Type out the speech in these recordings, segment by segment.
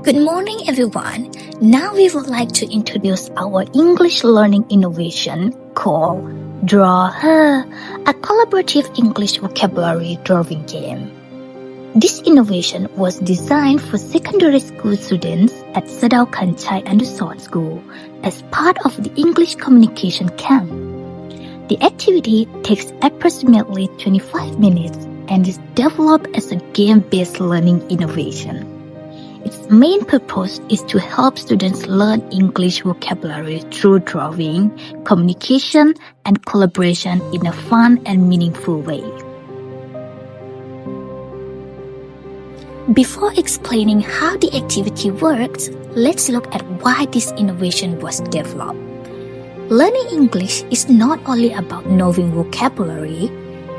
Good morning, everyone. Now we would like to introduce our English learning innovation called Draw Her, a collaborative English vocabulary drawing game. This innovation was designed for secondary school students at Sadao Kanchai Undersort School as part of the English communication camp. The activity takes approximately 25 minutes and is developed as a game-based learning innovation. Its main purpose is to help students learn English vocabulary through drawing, communication, and collaboration in a fun and meaningful way. Before explaining how the activity works, let's look at why this innovation was developed. Learning English is not only about knowing vocabulary,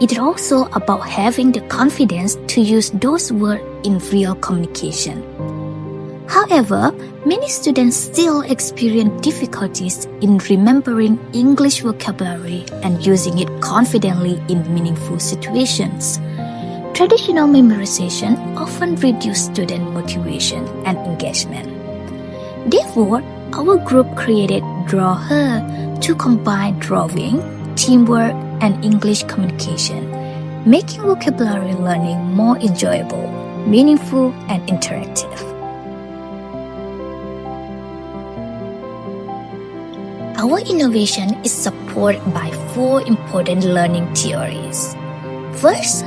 it is also about having the confidence to use those words in real communication. However, many students still experience difficulties in remembering English vocabulary and using it confidently in meaningful situations. Traditional memorization often reduces student motivation and engagement. Therefore, our group created Draw Her to combine drawing, teamwork, and English communication, making vocabulary learning more enjoyable, meaningful, and interactive. Our innovation is supported by 4 important learning theories. First,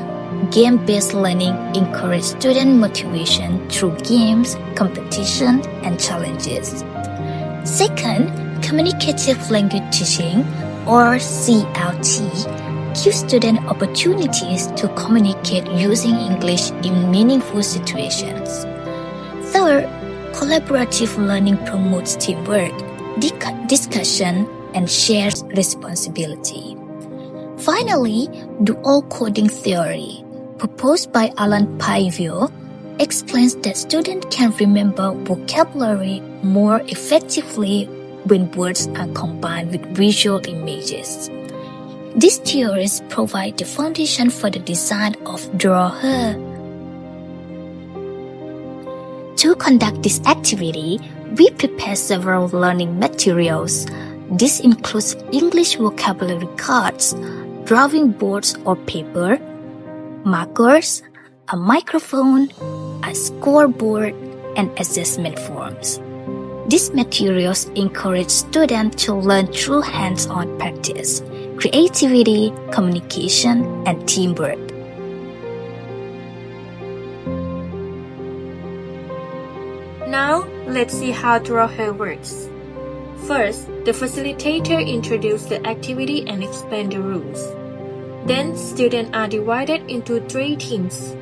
game-based learning encourages student motivation through games, competition, and challenges. Second, communicative language teaching, or CLT, gives students opportunities to communicate using English in meaningful situations. Third, collaborative learning promotes teamwork, discussion, and shared responsibility. Finally, dual coding theory, proposed by Alan Paivio, explains that students can remember vocabulary more effectively when words are combined with visual images. These theories provide the foundation for the design of Draw Her. To conduct this activity, we prepare several learning materials. This includes English vocabulary cards, drawing boards or paper, markers, a microphone, a scoreboard, and assessment forms. These materials encourage students to learn through hands-on practice, creativity, communication, and teamwork. Now, let's see how Draw Her works. First, the facilitator introduces the activity and explains the rules. Then, students are divided into 3 teams.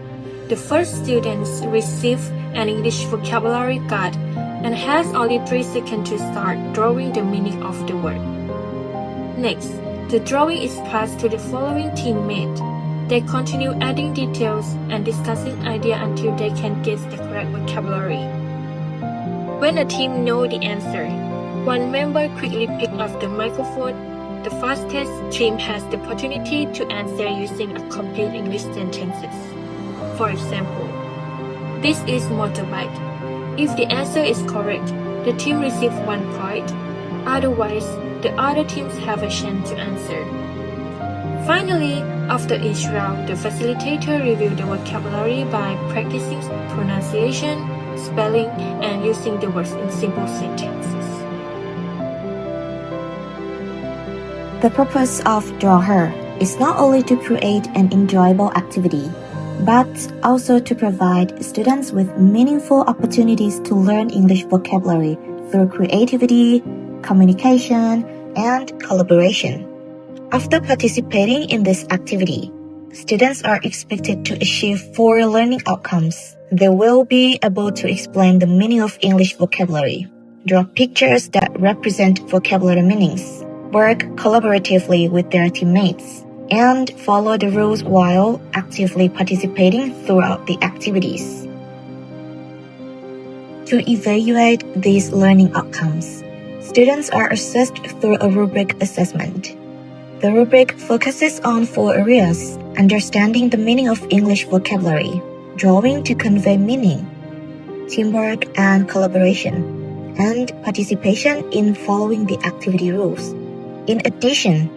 The first students receive an English vocabulary card and has only 3 seconds to start drawing the meaning of the word. Next, the drawing is passed to the following teammate. They continue adding details and discussing ideas until they can guess the correct vocabulary. When a team knows the answer, one member quickly picks up the microphone. The fastest team has the opportunity to answer using a complete English sentences. For example, this is motorbike. If the answer is correct, the team receives 1 point. Otherwise, the other teams have a chance to answer. Finally, after each round, the facilitator reviews the vocabulary by practicing pronunciation, spelling, and using the words in simple sentences. The purpose of Draw Her is not only to create an enjoyable activity, but also to provide students with meaningful opportunities to learn English vocabulary through creativity, communication, and collaboration. After participating in this activity, students are expected to achieve 4 learning outcomes. They will be able to explain the meaning of English vocabulary, draw pictures that represent vocabulary meanings, work collaboratively with their teammates, and follow the rules while actively participating throughout the activities. To evaluate these learning outcomes, students are assessed through a rubric assessment. The rubric focuses on 4 areas: understanding the meaning of English vocabulary, drawing to convey meaning, teamwork and collaboration, and participation in following the activity rules. In addition,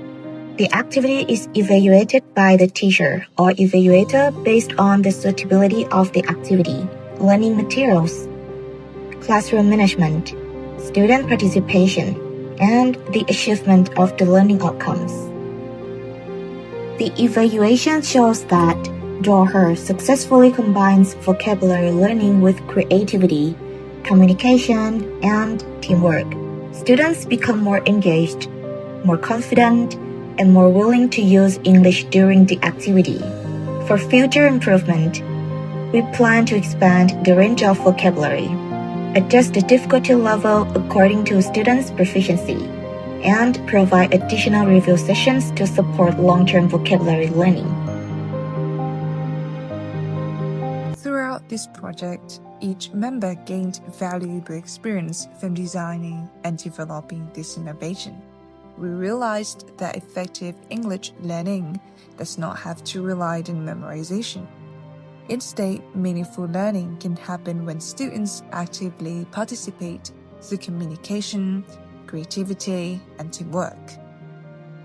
the activity is evaluated by the teacher or evaluator based on the suitability of the activity, learning materials, classroom management, student participation, and the achievement of the learning outcomes. The evaluation shows that Draw Her successfully combines vocabulary learning with creativity, communication, and teamwork. Students become more engaged, more confident, and more willing to use English during the activity. For future improvement, we plan to expand the range of vocabulary, adjust the difficulty level according to students' proficiency, and provide additional review sessions to support long-term vocabulary learning. Throughout this project, each member gained valuable experience from designing and developing this innovation. We realized that effective English learning does not have to rely on memorization. Instead, meaningful learning can happen when students actively participate through communication, creativity, and teamwork.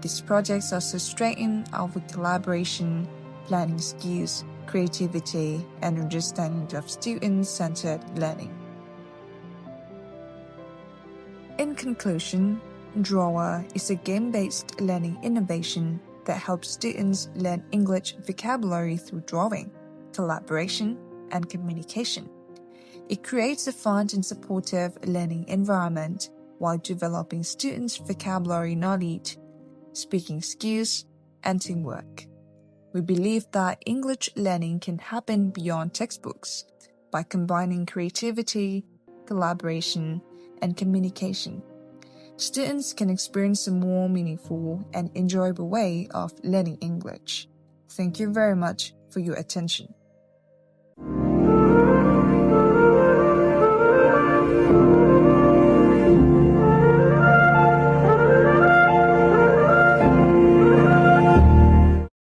These projects also strengthen our collaboration, planning skills, creativity, and understanding of student-centered learning. In conclusion, Drawer is a game-based learning innovation that helps students learn English vocabulary through drawing, collaboration, and communication. It creates a fun and supportive learning environment while developing students' vocabulary knowledge, speaking skills, and teamwork. We believe that English learning can happen beyond textbooks by combining creativity, collaboration, and communication. Students can experience a more meaningful and enjoyable way of learning English. Thank you very much for your attention.